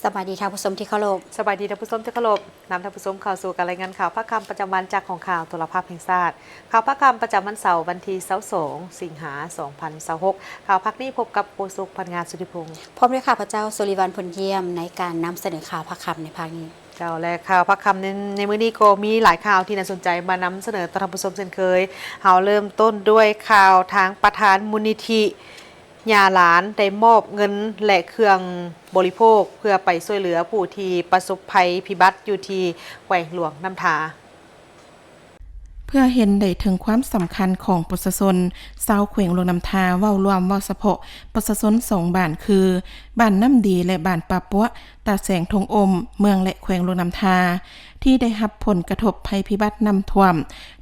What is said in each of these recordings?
สบายดีท่านผู้ชมที่เคารพสบายดีท่านผู้ชมที่เคารพนำท่านผู้ชมเข้าสู่การรายงานข่าวภาคค่ำประจำวันจากของข่าวโทรภาพแห่งชาติข่าวภาคค่ำประจำวันเสาร์วันที่22สิงหาคม2026ข่าวภาคนี้พบกับโฆษกพันงานสุธิพงศ์พร้อมด้วยข้าพเจ้าสุริวัลพลเยี่ยมในการนำเสนอข่าวภาคค่ำในภาคนี้เจ้าและข่าวภาคค่ำในมื้อนี้ก็มีหลายข่าวที่น่าสนใจมานำเสนอต่อท่านผู้ชมเช่นเคยเราเริ่มต้นด้วยข่าวทางประธานมูลนิธิยาหลานได้มอบเงินและเครื่องบริโภคเพื่อไปช่วยเหลือผู้ที่ประสบภัยพิบัติอยู่ที่แขวงหลวงน้ำทาเพื่อเห็นได้ถึงความสำคัญของประชาชนชาวแขวงหลวงน้ำทาเว้ารวมเว้าเฉพาะประชาชน2บ้านคือบ้านน้ำดีและบ้านปาปัวตาแสงทงอมเมืองและแขวงหลวงน้ำทาที่ได้รับผลกระทบภัยพิบัติน้ำท่วม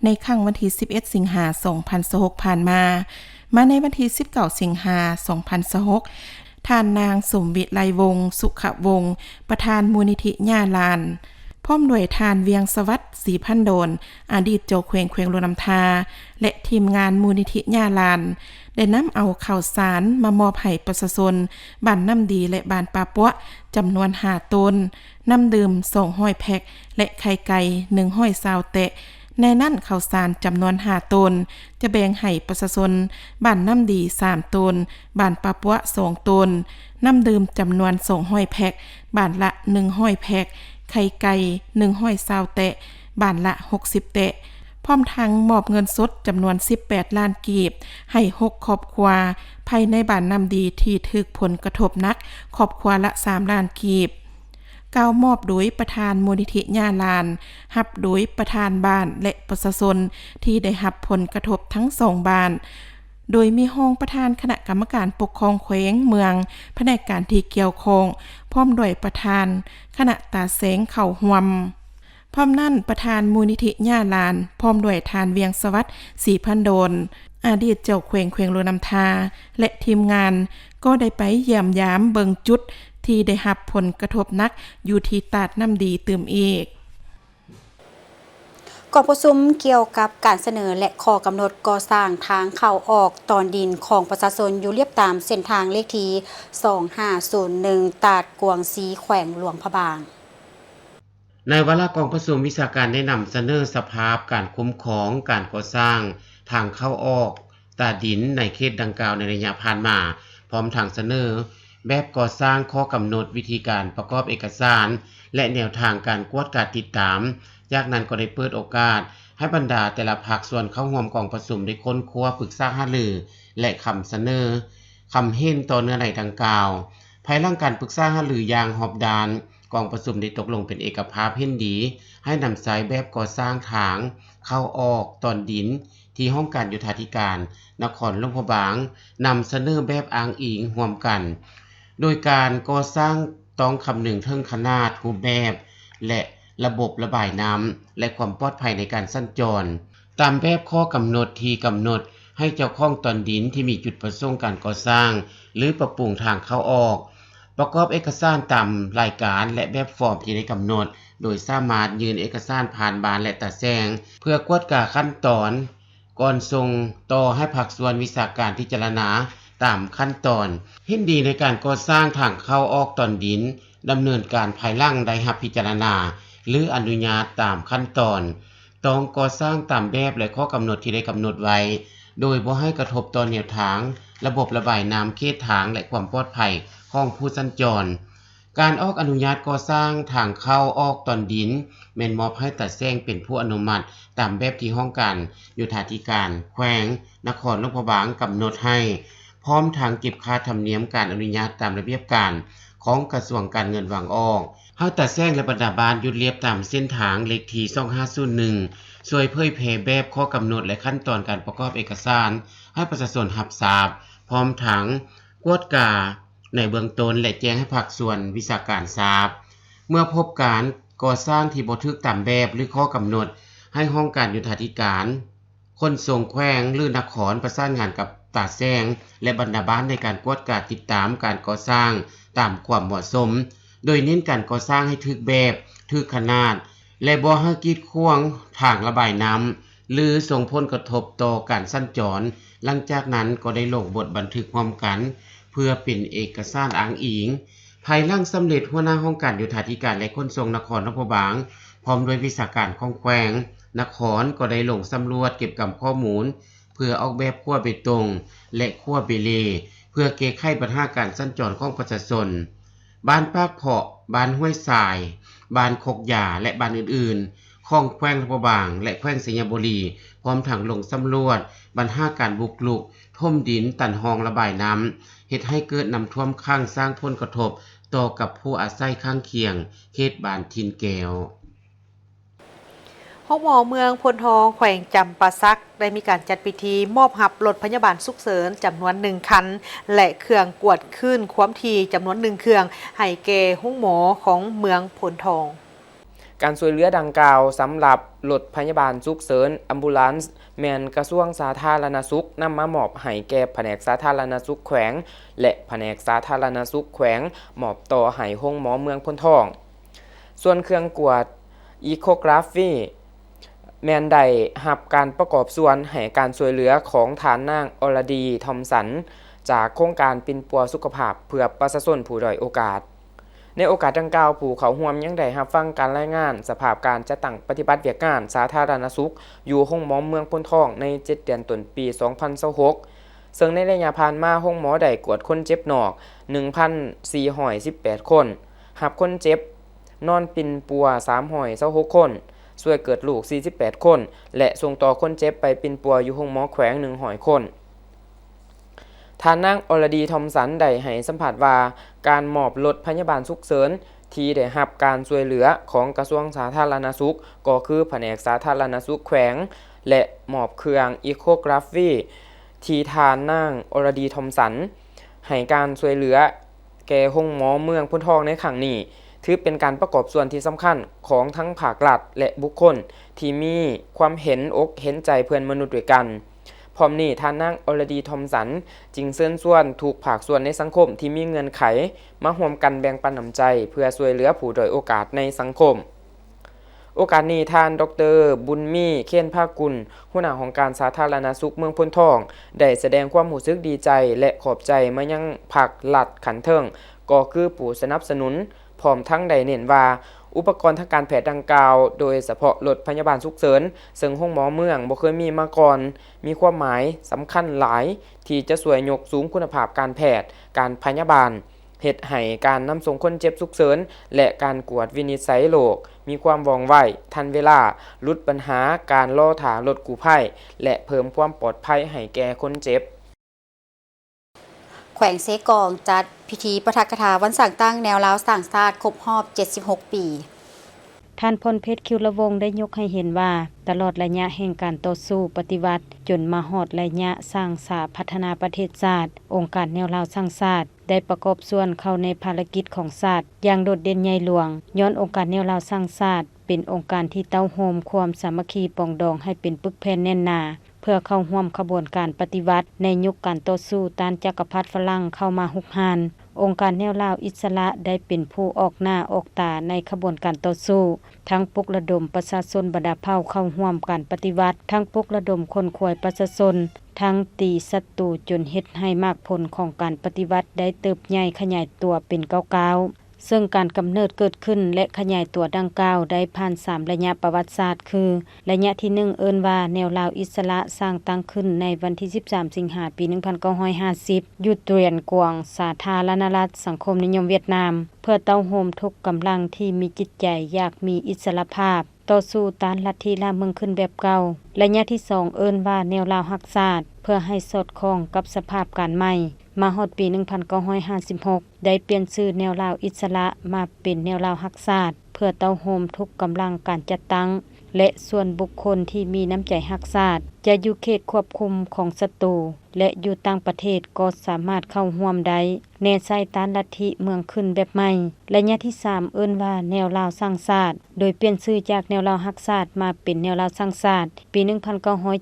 ในครั้งวันที่11สิงหาคม2026ผ่านมาในวันที่19สิงหาคม2026ท่านนางสมวิไลวงศ์สุขวงศ์ประธานมูลนิธิย่าลานพร้อมด้วยทานเวียงสวัสดิ์ศรีพันโดนอดีตเจ้าแขวงหลวงน้ำทาและทีมงานมูลนิธิย่าลานได้นำเอาข้าวสารมามอบให้ประชาชนบ้านน้ำดีและบ้านปาปัวจำนวน5ต้นน้ำดื่ม200แพ็คและไข่ไก่120แตะในนั้นข้าวสารจำนวน5ต้นจะแบ่งให้ประชาชนบ้านน้ำดี3ต้นบ้านปาปัว2ต้นน้ำดื่มจำนวน200แพ็คบ้านละ100แพ็คไข่ไก่120แตะบ้านละ60แตะพร้อมทั้งมอบเงินสดจำนวน18ล้านกีบให้6ครอบครัวภายในบ้านน้ำดีที่ถูกผลกระทบหนักครอบครัวละ3ล้านกีบกล่าวมอบโดยประธานมูลนิธิย่าลานรับโดยประธานบ้านและประชาชนที่ได้รับผลกระทบทั้ง2บ้านโดยมีห้องประธานคณะกรรมการปกครองแขวงเมืองแผนกการที่เกี่ยวข้องพร้อมด้วยประธานคณะตาแสงเข่าหวมพร้อมนั่นประธานมูลนิธิย่าลานพร้อมด้วยทานเวียงสวัสดิ์ศรีพันโดนอดีตเจ้าแขวงหลวงน้ำทาและทีมงานก็ได้ไปเยี่ยมยามเบิงจุดที่ได้รับผลกระทบหนักอยู่ที่ตาดน้ำดีเติมอีกกองประชุมเกี่ยวกับการเสนอและข้อกำหนดก่อสร้างทางเข้าออกตอนดินของประชาชนอยู่เรียบตามเส้นทางเลขที่2501ตาดกวงศรีแขวงหลวงพระบางในวาระกองประชุมวิชาการได้นำเสนอสภาพการคุ้มครองการก่อสร้างทางเข้าออกตาดินในเขตดังกล่าวในระยะผ่านมาพร้อมทางเสนอแบบก่อสร้างข้อกำหนดวิธีการประกอบเอกสารและแนวทางการกวดการติดตามจากนั้นก็ได้เปิดโอกาสให้บรรดาแต่ละภาคส่วนเข้าร่วมกองประชุมได้ค้นคว้าปรึกษาหารือและคำเสนอคำเห็นต่อเนื้อในดังกล่าวภายหลังการปรึกษาหารืออย่างรอบด้านกองประชุมได้ตกลงเป็นเอกภาพเห็นดีให้นำใช้แบบก่อสร้างทางเข้าออกตอนดินที่ห้องการโยธาธิการนครหลวงพระบางนำเสนอแบบอ้างอิงร่วมกันโดยการก่อสร้างต้องคำนึงถึงขนาดรูปแบบและระบบระบายน้ำและความปลอดภัยในการสัญจรตามแบบข้อกำหนดที่กำหนดให้เจ้าของตอนดินที่มีจุดประสงค์การก่อสร้างหรือปรับปรุงทางเข้าออกประกอบเอกสารตามรายการและแบบฟอร์มที่ได้กำหนดโดยสามารถยื่นเอกสารผ่านบานและตาแซงเพื่อกวดกาขั้นตอนก่อนส่งต่อให้ภาคส่วนวิชาการพิจารณาตามขั้นตอนเห็นดีในการก่อสร้างทางเข้าออกตอนดินดำเนินการภายหลังได้รับพิจารณาหรืออนุญาตตามขั้นตอนต้องก่อสร้างตามแบบและข้อกำหนดที่ได้กำหนดไว้โดยบ่ให้กระทบต่อแนวทางระบบระบายน้ำเขตทางและความปลอดภัยของผู้สัญจรการออกอนุญาตก่อสร้างทางเข้าออกตอนดินแม่นมอบให้ตัดแซงเป็นผู้อนุมัติตามแบบที่ห้องการโยธาธิการแขวงนครหลวงพระบางกำหนดให้พร้อมทางเก็บค่าธรรมเนียมการอนุญาตตามระเบียบการของกระทรวงการเงินวางออกเฮาตัดแซงและบรรดาบ้านหยุดเรียบตามเส้นทางเลขที่2501ช่วยเผยแพร่แบบข้อกำหนดและขั้นตอนการประกอบเอกสารให้ประชาชนรับทราบพร้อมทั้งกวดกาในเบื้องต้นและแจ้งให้ภาคส่วนวิชาการทราบเมื่อพบการก่อสร้างที่บ่ถูกตามแบบหรือข้อกำหนดให้ห้องการโยธาธิการขนส่งแขวงหรือนครประสานงานกับตาแซงและบรรดาบ้านในการกวดกาติดตามการก่อสร้างตามความเหมาะสมโดยเน้นการก่อสร้างให้ถูกแบบถูกขนาดและบ่ให้กีดขวางทางระบายน้ำหรือส่งผลกระทบต่อการสัญจรหลังจากนั้นก็ได้ลงบทบันทึกร่วมกันเพื่อเป็นเอกสารอ้างอิง ภายหลังสำเร็จหัวหน้าห้องการโยธาธิการและขนส่งนครนพบางพร้อมด้วยวิชาการของแขวงนครก็ได้ลงสำรวจเก็บกำข้อมูลเพื่อออกแบบขั้วเบตงและขั้วเบเลเพื่อแก้ไขปัญหาการสัญจรของประชาชนบ้านปากเพาะบ้านห้วยทรายบ้านคกหญ้าและบ้านอื่นๆของแขวงนครบางและแขวงสัญญบุรีพร้อมทั้งลงสำรวจปัญหาการบุกรุกท่มดินตันหองระบายน้ำเฮ็ดให้เกิดน้ำท่วมขังสร้างผลกระทบต่อกับผู้อาศัยข้างเคียงเขตบ้านทินแก้วห้องหมอเมืองพลทองแขวงจำปาสักได้มีการจัดพิธีมอบหับรถพยาบาลฉุกเฉินจำนวน1คันและเครื่องกวดขึ้นความถี่จำนวน1เครื่องให้แก่ห้องหมอของเมืองพลทองการช่วยเหลือดังกล่าวสำหรับรถพยาบาลฉุกเฉินอัมบูลันซ์แม่นกระทรวงสาธารณสุขนำมามอบให้แก่แผนกสาธารณสุขแขวงและแผนกสาธารณสุขแขวงมอบต่อให้โรงหมอเมืองพลทองส่วนเครื่องกวดอีโคกราฟีแมนได้รับการประกอบส่วนให้การช่วยเหลือของฐานนางอรดีทอมสันจากโครงการปิ่นปัวสุขภาพเพื่อประชาชนผู้ด้อยโอกาสในโอกาสดังกล่าวผู้เขาร่วมยังได้รับฟังการรายงานสภาพการจัดตั้งปฏิบัติเวียกงานสาธารณสุขอยู่โรงหมอเมืองพลทองใน7 เดือนต้นปี 2026ซึ่งในระยะผ่านมาโรงหมอได้กวดคนเจ็บนอก 1,418 คนรับคนเจ็บนอนปิ่นปัว326 คนช่วยเกิดลูก48 คนและส่งต่อคนเจ็บไปปิ่นปัวอยู่โรงหมอแขวง100 คนท่านนางอรดีทอมสันได้ให้สัมภาษณ์ว่าการมอบรถพยาบาลฉุกเฉินที่ได้รับการช่วยเหลือของกระทรวงสาธารณสุขก็คือแผนกสาธารณสุขแขวงและมอบเครื่องอีโคกราฟีที่ท่านนางอรดีทอมสันให้การช่วยเหลือแก่โรงหมอเมืองพลทองในครั้งนี้ถือเป็นการประกอบส่วนที่สำคัญของทั้งภาครัฐและบุคคลที่มีความเห็นอกเห็นใจเพื่อนมนุษย์ด้วยกันพร้อมนี้ท่านนางอรดีทอมสันจึงเชิญชวนทุกภาคส่วนในสังคมที่มีเงื่อนไขมาร่วมกันแบ่งปันน้ำใจเพื่อช่วยเหลือผู้ด้อยโอกาสในสังคมโอกาสนี้ท่านดร.บุญมีเคนภากุลหัวหน้าของการสาธารณสุขเมืองพลทองได้แสดงความรู้สึกดีใจและขอบใจมายังภาครัฐขันเทิงก็คือผู้สนับสนุนพร้อมทั้งได้เน้นว่าอุปกรณ์ทางการแพทย์ดังกล่าวโดยเฉพาะรถพยาบาลฉุกเฉินซึ่งโรงหมอเมืองบ่เคยมีมาก่อนมีความหมายสำคัญหลายที่จะช่วยยกสูงคุณภาพการแพทย์การพยาบาลเฮ็ดให้การนำส่งคนเจ็บฉุกเฉินและการกวดวินิจฉัยโรคมีความว่องไวทันเวลาลดปัญหาการรอท่ารถกู้ภัยและเพิ่มความปลอดภัยให้แก่คนเจ็บแขวงเซกองจัดพิธีปาฐกถาวันสั่งตั้งแนวลาวสร้างชาติครบรอบ76 ปีท่านพลเพชรคิวละวงได้ยกให้เห็นว่าตลอดระยะแห่งการต่อสู้ปฏิวัติจนมาฮอดระยะสร้างสาพัฒนาประเทศชาติองค์การแนวลาวสร้างชาติได้ประกอบส่วนเข้าในภารกิจของชาติอย่างโดดเด่นใหญ่หลวงย้อนองค์การแนวลาวสร้างชาติเป็นองค์การที่เต้าโฮมความสามัคคีปองดองให้เป็นปึกแผ่นแน่นหนาเพื่อเข้าร่วมขบวนการปฏิวัติในยุคการต่อสู้ต้านจักรพรรดิฝรั่งเข้ามาฮุกฮานองค์การแนวลาวอิสระได้เป็นผู้ออกหน้าออกตาในขบวนการต่อสู้ทั้งปลุกระดมประชาชนบรรดาเผ่าเข้าร่วมการปฏิวัติทั้งปลุกระดมคนขวยประชาชนทั้งตีศัตรูจนเฮ็ดให้มากผลของการปฏิวัติได้เติบใหญ่ขยายตัวเป็นก้าวๆซึ่งการกำเนิดเกิดขึ้นและขยายตัวดังกล่าวได้ผ่าน3ระยะประวัติศาสตร์คือระยะที่1เอิ้นว่าแนวลาวอิสระสร้างตั้งขึ้นในวันที่13สิงหาคมปี1950อยู่เตรียนกวางสาธารณรัฐสังคมนิยมเวียดนามเพื่อเต้าโฮมทุกกำลังที่มีจิตใจอยากมีอิสรภาพต่อสู้ต้านลัทธิล่าเมืองขึ้นแบบเก่าระยะที่2เอิ้นว่าแนวลาวรักชาติเพื่อให้สอดคล้องกับสภาพการใหม่มาฮอดปี1956ได้เปลี่ยนชื่อแนวลาวอิสระมาเป็นแนวลาวรักชาติเพื่อเต้าโฮมทุกกำลังการจัดตั้งและส่วนบุคคลที่มีน้ำใจรักชาติจะอยู่เขตควบคุมของศัตรูและอยู่ต่างประเทศก็สามารถเข้าร่วมได้แนวใส่ต้านลัทธิเมืองขึ้นแบบใหม่ระยะที่3เอิ้นว่าแนวลาวสร้างชาติโดยเปลี่ยนชื่อจากแนวลาวรักชาติมาเป็นแนวลาวสร้างชาติปี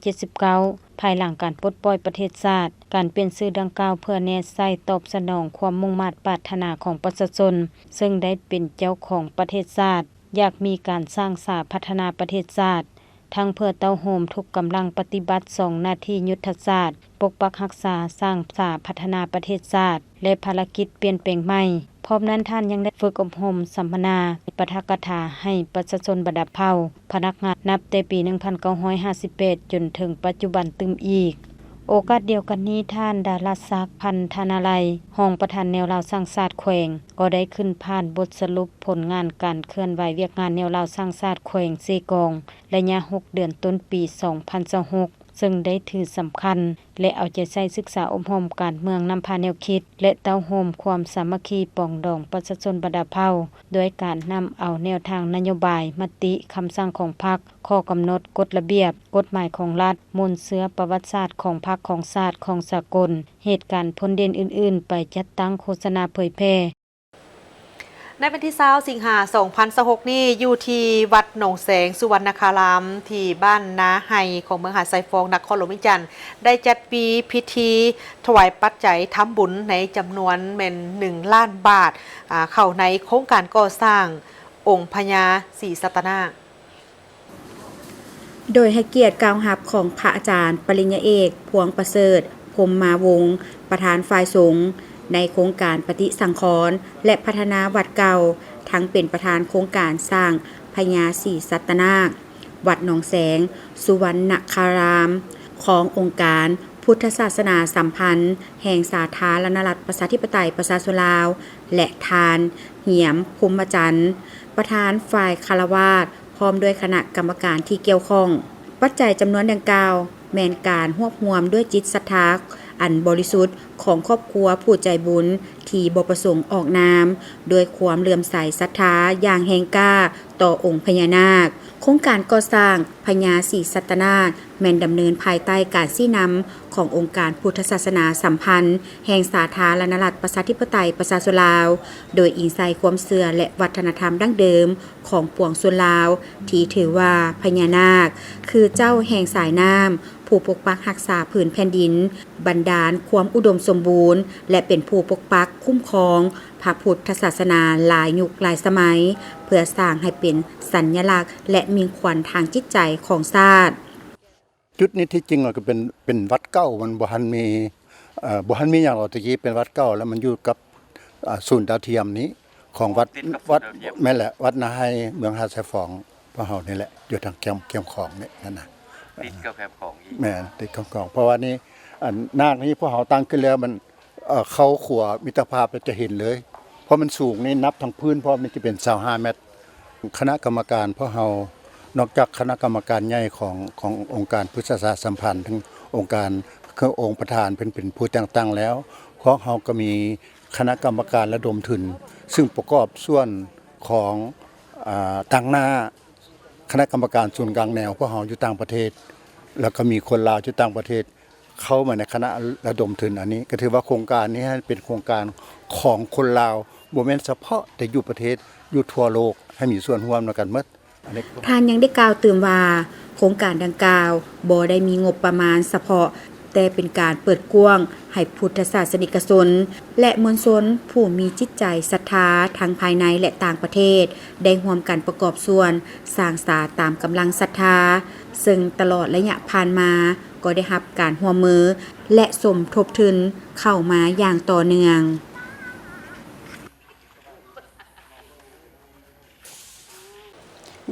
1979ภายหลังการปลดปล่อยประเทศชาติการเปลี่ยนชื่อดังกล่าวเพื่อแนใส่ตอบสนองความมุ่งมั่นปรารถนาของประชาชนซึ่งได้เป็นเจ้าของประเทศชาติอยากมีการสร้างสาพัฒนาประเทศชาติทั้งเพื่อเต้าโฮมทุกกำลังปฏิบัติ2หน้าที่ยุทธศาสตร์ปกปักรักษาสร้างสาพัฒนาประเทศชาติและภารกิจเปลี่ยนแปลงใหม่พ ร้อมนั้นท่านยังได้ฝึกอบรมสัมมนาปาฐกถาให้ประชาชนบัดดับเผาพนักงานนับแต่ปี 1958 จนถึงปัจจุบันตึมอีกโอกาสเดียวกันนี้ท่านดาราศักดิ์พันธนาลัยรองประธานแนวลาวสร้างชาติแขวงก็ได้ขึ้นผ่านบทสรุปผลงานการเคลื่อนไหวเวียกงานแนวลาวสร้างชาติแขวงเซกองระยะ6 เดือนต้นปี 2026ซึ่งได้ถือสำคัญและเอาใจใส่ศึกษาอบรมการเมืองนำพาแนวคิดและเต้าโฮมความสามัคคีปองดองประชาชนบัดดับเผาโดยการนำเอาแนวทางนโยบายมติคำสั่งของพรรคข้อกำหนดกฎระเบียบกฎหมายของรัฐมูลเชื้อประวัติศาสตร์ของพรรคของชาติของสากลเหตุการณ์พ้นเด่นอื่นๆไปจัดตั้งโฆษณาเผยแพร่ในวันที่20สิงหาคม 2026นี้อยู่ที่วัดหนองแสงสุวรรณคารามที่บ้านนาไฮของเมืองหาดทรายฟองนครหลวงวิจันทร์ได้จัดปีพิธีถวายปัจจัยทำบุญในจำนวนเป็น1 ล้านบาทเข้าในโครงการก่อสร้างองค์พญาศรีสัตนาคโดยให้เกียรติกล่าวรับของพระอาจารย์ปริญญาเอกพวงประเสริฐพรหมมาวงศ์ประธานฝ่ายสงฆ์ในโครงการปฏิสังขรณ์และพัฒนาวัดเก่าทั้งเป็นประธานโครงการสร้างพญาศรีสัตนาควัดหนองแสงสุวรรณคารามขององค์การพุทธศาสนาสัมพันธ์แห่งสาธารณรัฐประชาธิปไตยประชาชนลาวและทานเหียมพรหมจันทร์ประธานฝ่ายคารวาสพร้อมด้วยคณะกรรมการที่เกี่ยวข้องปัจจัยจำนวนดังกล่าวแม่นการรวบรวมด้วยจิตศรัทธาอันบริสุทธิ์ของครอบครัวผู้ใจบุญที่บ่ประสงค์ออกนามโดยความเลื่อมใสศรัทธาอย่างแห่งกล้าต่อองค์พญานาคโครงการก่อสร้างพญาศรีสัตนาคแม่นดำเนินภายใต้การชี้นำขององค์การพุทธศาสนาสัมพันธ์แห่งสาธารณรัฐประชาธิปไตยประชาชนลาวโดยอิงใส่ความเชื่อและวัฒนธรรมดั้งเดิมของปวงชนลาวที่ถือว่าพญานาคคือเจ้าแห่งสายน้ำผู้ปกปักรักษาผืนแผ่นดินบันดาลความอุดมสมบูรณ์และเป็นผู้ปกปักคุ้มครองพระพุทธศาสนาหลายยุคหลายสมัยเพื่อสร้างให้เป็นสัญลักษณ์และมีขวัญทางจิตใจของชาติจุดนี้ที่จริงก็เป็นวัดเก่ามันบ่ทันมีอย่างเราตะกี้เป็นวัดเก่าแล้วมันอยู่กับศูนย์ดาวเทียมนี้ของวัดแม่นแหละวัดนาไฮเมืองหาดทรายฟองพวกเฮานี่แหละอยู่ทางเกี่ยมของนี่นั่นน่ะติดกับแคมของอีกแม่นติดกับของเพราะว่านี่นาคนี้พวกเฮาตั้งขึ้นแล้วมันเข้าขัวมิตรภาพจะเห็นเลยเพราะมันสูงนี่นับทั้งพื้นเพราะมันจะเป็น25 เมตรคณะกรรมการพวกเฮานอกจากคณะกรรมการใหญ่ขององค์การพุทธศาสนาสัมพันธ์ทั้งองค์การคือองค์ประธานเป็นผู้ตั้งแล้วเพราะเฮาก็มีคณะกรรมการระดมทุนซึ่งประกอบส่วนของตั้งหน้าคณะกรรมการส่วนกลางแนวพวกเฮาอยู่ต่างประเทศแล้วก็มีคนลาวอยู่ต่างประเทศเข้ามาในคณะระดมทุนอันนี้ก็ถือว่าโครงการนี้เป็นโครงการของคนลาวบ่แม่นเฉพาะแต่อยู่ประเทศอยู่ทั่วโลกให้มีส่วนร่วมในกันหมดท่านยังได้กล่าวเติมว่าโครงการดังกล่าวบ่ได้มีงบประมาณเฉพาะแต่เป็นการเปิดกว้างให้พุทธศาสนิกชนและมวลชนผู้มีจิตใจศรัทธาทั้งภายในและต่างประเทศได้ร่วมกันประกอบส่วนสร้างสาตามกำลังศรัทธาซึ่งตลอดระยะผ่านมาก็ได้รับการร่วมมือและสมทบทุนเข้ามาอย่างต่อเนื่อง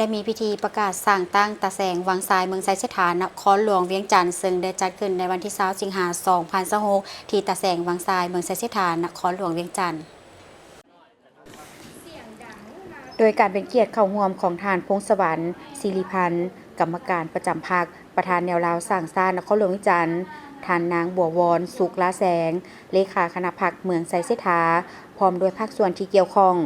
ได้มีพิธีประกาศสร้างตั้งตาแสงวังทรายเมืองไซเสถานครหลวงเวียงจันทน์ซึ่งได้จัดขึ้นในวันที่20สิงหาคม 2026ที่ตาแสงวังทรายเมืองไซเสถานครหลวงเวียงจันทน์โดยการเป็นเกียรติเข้าร่วมของทานพงศวรรค์ศิริพันธ์กรรมการประจำพรรคประธานแนวลาวสร้างชาตินครหลวงเวียงจันทน์ท่านนางบัววรสุขละแสงเลขาคณะพรรคเมืองไซเสถาพร้อมด้วยภาคส่วนที่เกี่ยวข้อง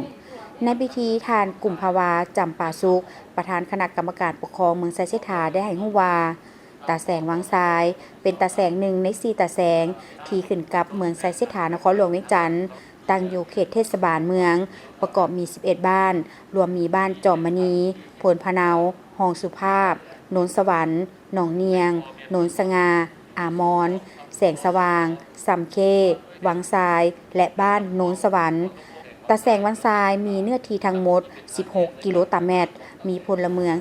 ในพิธีทานกลุ่มภาวาจำปาสุขประธานคณะกรรมการปกครองเมืองไซเสถาได้ให้ฮู้ว่าตาแสงวังทรายเป็นตาแสงหนึ่งใน4ตาแสงที่ขึ้นกับเมืองไซเสถานครหลวงเวียงจันทน์ตั้งอยู่เขตเทศบาลเมืองประกอบมี11บ้านรวมมีบ้านจอมมณีโพนพะเนาหองสุภาพโนนสวรรค์หนองเนียงโนนสงาอามอนแสงสว่างสำเควังทรายและบ้านโนนสวรรค์ตาแสงวังทรายมีเนื้อที่ทั้งหมด16กิโลตารางเมตรมีพลเมือง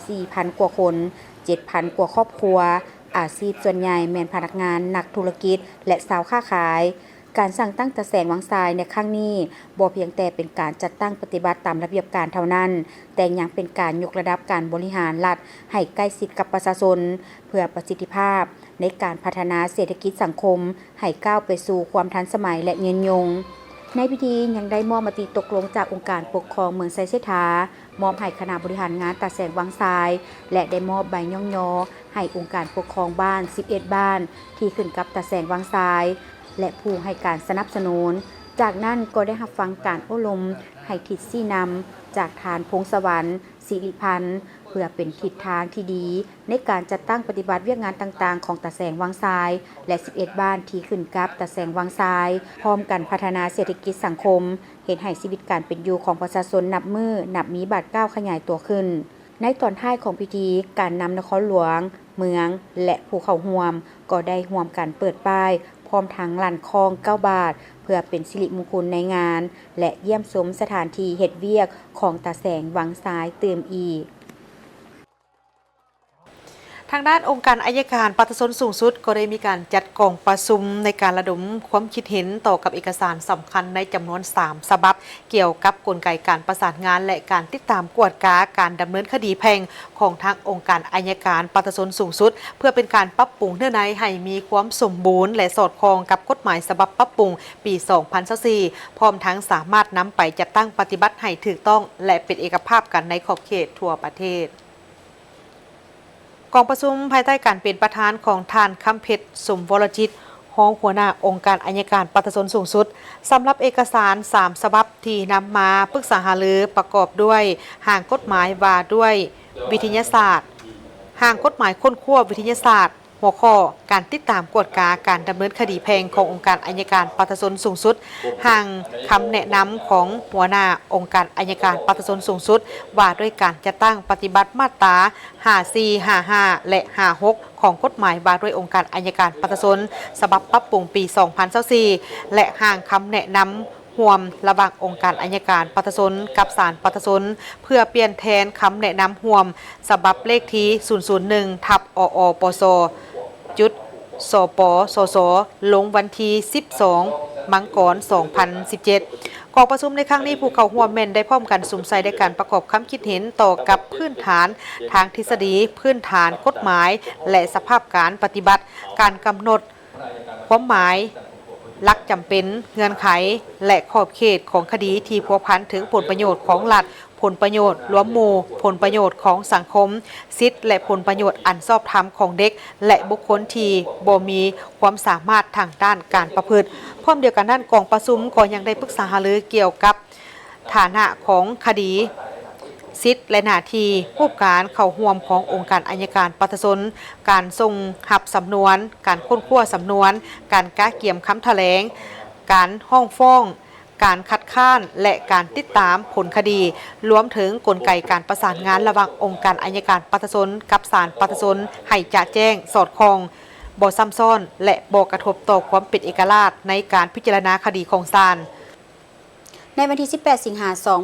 34,000 กว่าคน 7,000 กว่าครอบครัวอาชีพส่วนใหญ่แม่นพนักงานนักธุรกิจและสาวค้าขาย การสั่งตั้งตะแสงวังทรายในครั้งนี้บ่เพียงแต่เป็นการจัดตั้งปฏิบัติตามระเบียบการเท่านั้นแต่ยังเป็นการยกระดับการบริหารรัฐให้ใกล้ชิดกับประชาชนเพื่อประสิทธิภาพในการพัฒนาเศรษฐกิจสังคมให้ก้าวไปสู่ความทันสมัยและยืนยงในพิธียังได้มอบมติตกลงจากองค์การปกครองเมืองไซเซทามอบให้คณะบริหารงานตาแสงวังทรายและได้มอบใบย่องยอให้องค์การปกครองบ้าน11บ้านที่ขึ้นกับตาแสงวังทรายและผู้ให้การสนับสนุนจากนั้นก็ได้รับฟังการอบรมให้ทิศชี้นำจากฐานพงศวรรค์ศิริพันธ์เพื่อเป็นทิศทางที่ดีในการจัดตั้งปฏิบัติเวียกงานต่างๆของตาแสงวังทรายและ11บ้านที่ขึ้นกับตาแสงวังทรายพร้อมกันพัฒนาเศรษฐกิจสังคมเห็นให้ชีวิตการเป็นอยู่ของประชาชนนับมีบาทก้าวขยายตัวขึ้นในตอนท้ายของพิธีการนำนครหลวงเมืองและภูเขาห่วมก็ได้ร่วมกันเปิดป้ายพร้อมทั้งหลั่นคอง9 บาทเพื่อเป็นสิริมงคลในงานและเยี่ยมชมสถานที่เฮ็ดเวียกของตาแสงวังทรายเติมอีกทางด้านองค์การอัยการปฏิสนสูงสุดก็ได้มีการจัดกองประชุมในการระดมความคิดเห็นต่อกับเอกสารสำคัญในจำนวน3ฉบับเกี่ยวกับกลไกการประสานงานและการติดตามกวดกาการดำเนินคดีแพ่งของทางองค์การอัยการปฏิสนสูงสุดเพื่อเป็นการปรับปรุงเนื้อในให้มีความสมบูรณ์และสอดคล้องกับกฎหมายฉบับปรับปรุงปี2024พร้อมทั้งสามารถนำไปจัดตั้งปฏิบัติให้ถูกต้องและเป็นเอกภาพกันในขอบเขตทั่วประเทศกองประชุมภายใต้การเป็นประธานของท่านคำเพชรสมวรจิตรองหัวหน้าองค์การอัยการปฏิสนสูงสุดสำหรับเอกสาร3ฉบับที่นำมาปรึกษาหารือประกอบด้วยห่างกฎหมายว่าด้วยวิทยาศาสตร์ห่างกฎหมายค้นคว้าวิทยาศาสตร์หัวข้อการติดตามกวดกาการดำเนินคดีแพ่งขององค์การอัยการปฏิสนสูงสุดห่างคำแนะนำของหัวหน้าองค์การอัยการปฏิสนสูงสุดว่าด้วยการจัดตั้งปฏิบัติมาตรา54 55และ56ของกฎหมายว่าด้วยองค์การอัยการปฏิสนฉบับปรับปรุงปี2024และห่างคำแนะนำห่วมระหว่างองค์การอัยการปฏิสนกับศาลปฏิสนเพื่อเปลี่ยนแทนคำแนะนำห่วมฉบับเลขที่001/อปสจุดสปสสลงวันที่12 มังกร 2017กองประชุมในครั้งนี้ผู้เข้าร่วมแม่นได้พร้อมกันสุ่มใส่ในการประกอบคำคิดเห็นต่อกับพื้นฐานทางทฤษฎีพื้นฐานกฎหมายและสภาพการปฏิบัติการกำหนดความหมายหลักจำเป็นเงื่อนไขและขอบเขตของคดีที่พัวพันถึงผลประโยชน์ของรัฐผลประโยชน์รวมหมู่ผลประโยชน์ของสังคมสิทธิและผลประโยชน์อันชอบธรรมของเด็กและบุคคลที่บ่มีความสามารถทางด้านการประพฤติพร้อมเดียวกันด้านกองประชุมก็ยังได้ปรึกษาหารือเกี่ยวกับฐานะของคดีสิทธิและหน้าที่ผู้การเข้าร่วมขององค์การอัยการปฏิสนการส่งหับสำนวนการค้นคว้าสำนวนการก้าเกี่ยมคำแถลงการห้องฟ้องการคัดค้านและการติดตามผลคดีรวมถึงกลไกการประสานงานระหว่างองค์การอัยการปฏิสนกับศาลปฏิสนให้จะแจ้งสอดคล้องบ่ซ้ำซ้อนและบ่กระทบต่อความเป็นเอกราชในการพิจารณาคดีของศาลในวันที่ 18 สิงหาคม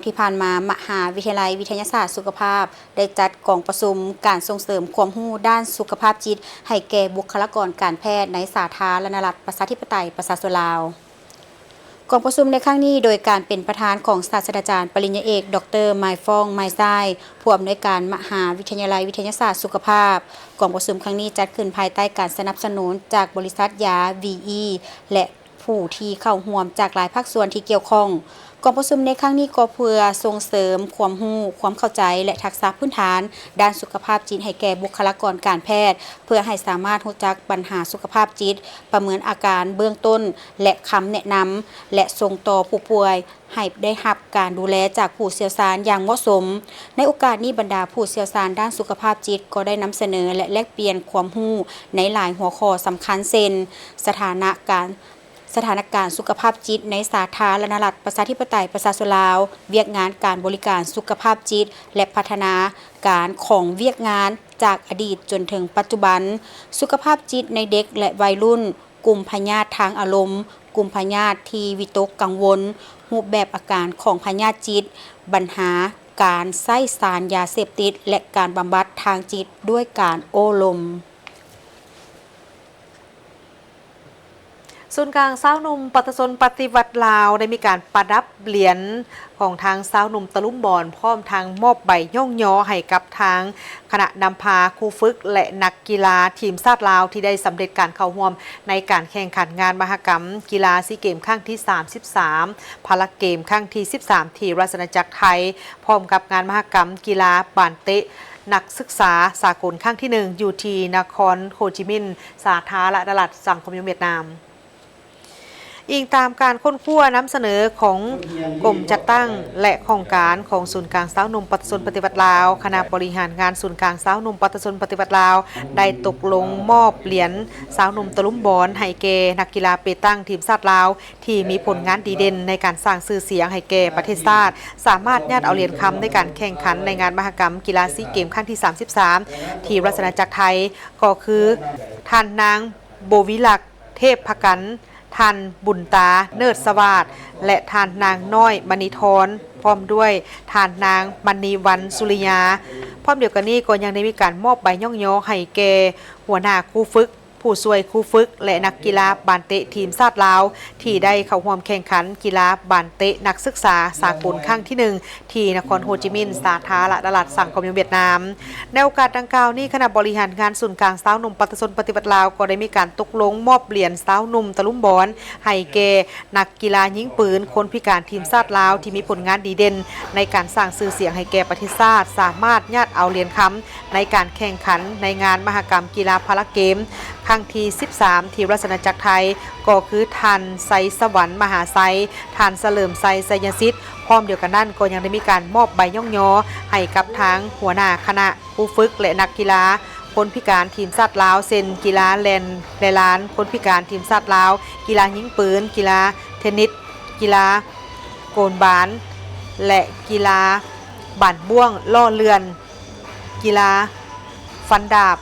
2026 ที่ผ่านมามหาวิทยาลัยวิทยาศาสตร์สุขภาพได้จัดกองประชุมการส่งเสริมความรู้ด้านสุขภาพจิตให้แก่บุคลากรการแพทย์ในสาธารณรัฐประชาธิปไตยประชาชนลาวกองประชุมในครั้งนี้โดยการเป็นประธานของศาสตราจารย์ปริญญาเอกดร.ไมฟองไมไซผู้อำนวยการมหาวิทยาลัยวิทยาศาสตร์สุขภาพกองประชุมครั้งนี้จัดขึ้นภายใต้การสนับสนุนจากบริษัทยา VE และผู้ที่เข้าร่วมจากหลายภาคส่วนที่เกี่ยวข้องกองประชุมในครั้งนี้ก็เพื่อส่งเสริมความรู้ความเข้าใจและทักษะพื้นฐานด้านสุขภาพจิตให้แก่บุคลากรการแพทย์เพื่อให้สามารถรู้จักปัญหาสุขภาพจิตประเมินอาการเบื้องต้นและคำแนะนำและส่งต่อผู้ป่วยให้ได้รับการดูแลจากผู้เชี่ยวชาญอย่างเหมาะสมในโอกาสนี้บรรดาผู้เชี่ยวชาญด้านสุขภาพจิตก็ได้นำเสนอและแลกเปลี่ยนความรู้ในหลายหัวข้อสำคัญเช่นสถานการณ์สุขภาพจิตในสาธารณรัฐประชาธิปไตยประชาชนลาวเวียกงานการบริการสุขภาพจิตและพัฒนาการของเวียกงานจากอดีตจนถึงปัจจุบันสุขภาพจิตในเด็กและวัยรุ่นกลุ่มพยาธิทางอารมณ์กลุ่มพยาธิที่วิตกกังวลรูปแบบอาการของพยาธิจิตปัญหาการใช้สารยาเสพติดและการบำบัดทางจิตด้วยการโอ้ลม ศูนย์กลางสาวหนุ่มปัตตชนปฏิวัติลาวได้มีการประดับเหรียญของทางสาวหนุ่มตะลุมบอนพร้อมทางมอบใบย่องยอให้กับทางคณะนำพาครูฝึกและนักกีฬาทีมชาติลาวที่ได้สำเร็จการเข้าร่วมในการแข่งขันงานมหกรรมกีฬาซีเกมครั้งที่ 33 พาราเกมครั้งที่ 13 ที่ราชอาณาจักรไทยพร้อมกับงานมหกรรมกีฬาบานเตะนักศึกษาสากลครั้งที่ 1 อยู่ที่นครโฮจิมินห์สาธารณรัฐสังคมนิยมเวียดนามอิงตามการค้นคว้านำเสนอของกรมจัดตั้งและโครงการของศูนย์กลางสาวหนุ่มปัตตชนปฏิบัติลาวคณะบริหารงานศูนย์กลางสาวหนุ่มปัตตชนปฏิบัติลาวได้ตกลงมอบเหรียญสาวหนุ่มตะลุมบอนให้แก่นักกีฬาเปตังทีมชาติลาวที่มีผลงานดีเด่นในการสร้างชื่อเสียงให้แก่ประเทศชาติสามารถญาติเอาเหรียญคำในการแข่งขันในงานมหกรรมกีฬาซีเกมครั้งที่ 33 ที่ราชอาณาจักรไทยก็คือท่านนางโบวิลักษ์เทพพกันท่านบุญตาเนิดสวัสดิ์และท่านนางน้อยมณีธรพร้อมด้วยท่านนางมณีวันสุริยาพร้อมเดียวกันนี้ก็ยังได้มีการมอบใบย่องยอให้แก่หัวหน้าครูฝึกผู้ช่วยครูฝึกและนักกีฬาบานเตะทีมชาติลาวที่ได้เข้าร่วมแข่งขันกีฬาบานเตะนักศึกษาสากลครั้งที่ 1ที่นครโฮจิมินห์สาธารณรัฐสังคมนิยมเวียดนามในโอกาสดังกล่าวนี้คณะบริหารงานศูนย์กลางสาวหนุ่มปัตตชนปฏิบัติลาวก็ได้มีการตกลงมอบเหรียญสาวหนุ่มตะลุมบอนให้แก่นักกีฬายิงปืนคนพิการทีมชาติลาวที่มีผลงานดีเด่นในการสร้างชื่อเสียงให้แก่ประเทศชาติสามารถญาติเอาเหรียญคำในการแข่งขันในงานมหกรรมกีฬาพาราเกมครั้งที่ 13 ที่ราชอาณาจักรไทยก็คือท่านไซสวรรค์มหาไซท่านเฉลิมไซไซยสิทธิ์พร้อมเดียวกันนั้นก็ยังได้มีการมอบใบย่องยอให้กับทางหัวหน้าคณะผู้ฝึกและนักกีฬาคนพิการทีมชาติลาวเซนกีฬาแลนและลานคนพิการทีมชาติลาวกีฬายิงปืนกีฬาเทนนิสกีฬาโกนบานและกีฬาบ่านบ่วงล่อเรือนกีฬาฟันดาบ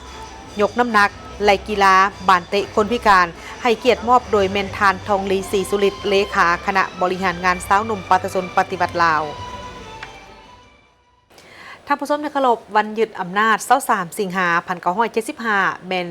ยกน้ำหนักและกีฬาบานเตะคนพิการให้เกียรติมอบโดยเมนทานทองลีศรีสุริตเลขาคณะบริหารงานสาวหนุ่มปัตตชนปฏิบัติลาวท่านผู้ชมในเคารพวันหยุดอำนาจ23สิงหาคม1975เป็น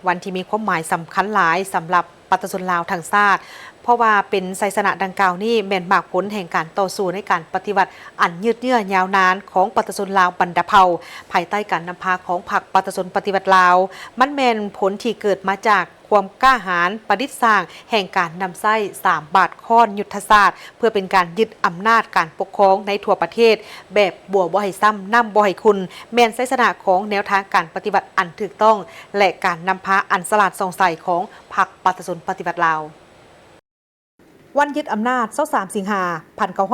วันที่มีความหมายสำคัญหลายสำหรับปัตตชนลาวทั้งชาติเพราะว่าเป็นไซสนะดังกล่าวนี้แม่นหมากผลแห่งการต่อสู้ในการปฏิวัติอันยืดเยื้อยาวนานของปัตตชนลาวบรรดาเผ่าภายใต้การนำพาของพรรคปัตตชนปฏิวัติลาวมันแม่นผลที่เกิดมาจากความกล้าหาญประดิษฐ์สร้างแห่งการนำไส้3 บาทค้อนยุทธศาสตร์เพื่อเป็นการยึดอำนาจการปกครองในทั่วประเทศแบบบัวบ่ให้ซ้ำน้ำบ่ให้คุณแม่นไซสนะของแนวทางการปฏิบัติอันถูกต้องและการนำพาอันสลาดส่องใสของพรรคปัตตชนปฏิวัติลาววันยึดอำนาจ23สิงหาคม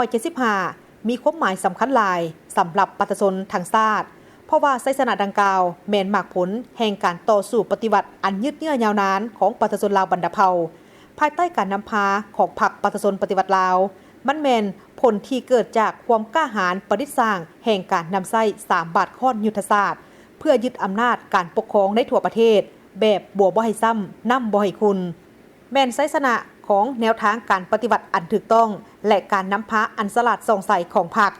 1975มีความหมายสำคัญหลายสำหรับปัตตชนทั้งชาติเพราะว่าไซสนะดังกล่าวแม่นหมากผลแห่งการต่อสู้ปฏิวัติอันยืดเยื้อยาวนานของปัตตชนลาวบรรดาเผ่าภายใต้การนำพาของพรรคปัตตชนปฏิวัติลาวมันแม่นผลที่เกิดจากความกล้าหาญประดิษฐ์สร้างแห่งการนำไส้3 บาทค้อนยุทธศาสตร์เพื่อยึดอำนาจการปกครองในทั่วประเทศแบบบัวบ่ให้ซ้ำน้ำบ่ให้คุณแม่นไซสนะของแนวทางการปฏิบัติอันถูกต้องและการนำพาอันสลัดส่องใสของพรรค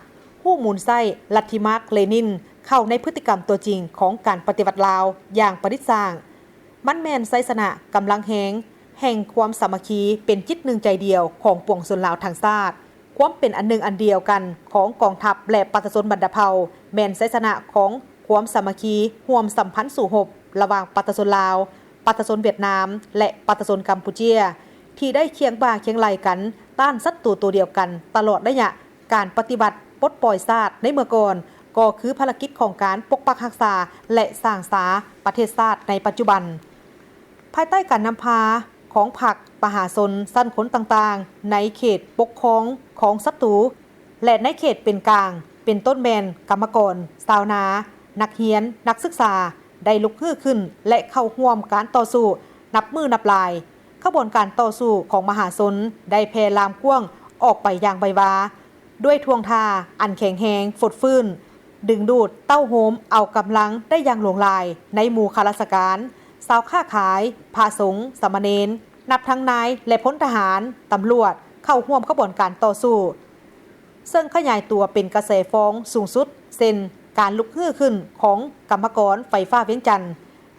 ผู้มูลไส้ลัทธิมาร์กเลนินเข้าในพฤติกรรมตัวจริงของการปฏิวัติลาวอย่างประดิษฐ์สร้างมันแม่นไซสนะกำลังแห่งความสามัคคีเป็นจิตหนึ่งใจเดียวของปวงชนลาวทั้งชาติความเป็นอันหนึ่งอันเดียวกันของกองทัพและปัตตชนบรรดาเผ่าแม่นไซสนะของความสามัคคีร่วมสัมพันธ์สู่หบระหว่างปัตตชนลาวปัตตชนเวียดนามและปัตตชนกัมพูชีที่ได้เคียงบ่าเคียงไหลกันต้านศัตรูตัวเดียวกันตลอดระยะการปฏิบัติปลดปล่อยชาติในเมื่อก่อนก็คือภารกิจของการปกปักรักษาและสร้างสาประเทศชาติในปัจจุบันภายใต้การนำพาของพรรคมหาชนสั้นขนต่างๆในเขตปกครองของศัตรูและในเขตเป็นกลางเป็นต้นแมนกรรมกรชาวนานักเรียนนักศึกษาได้ลุกขึ้นและเข้าร่วมการต่อสู้นับมือนับลายขบวนการต่อสู้ของมหาชนได้แพร่ลามกว้างออกไปอย่างไววาด้วยท่วงท่าอันแข็งแรงฝดฟื้นดึงดูดเต้าโฮมเอากำลังได้อย่างหลงลายในหมู่ข้าราชการสาวค้าขายพระสงฆ์สามเณรนับทั้งนายและพลทหารตำรวจเข้าร่วมขบวนการต่อสู้ซึ่งขยายตัวเป็นกระแสฟ้องสูงสุดเช่นการลุกขึ้นของกรรมกรไฟฟ้าเวียงจันทน์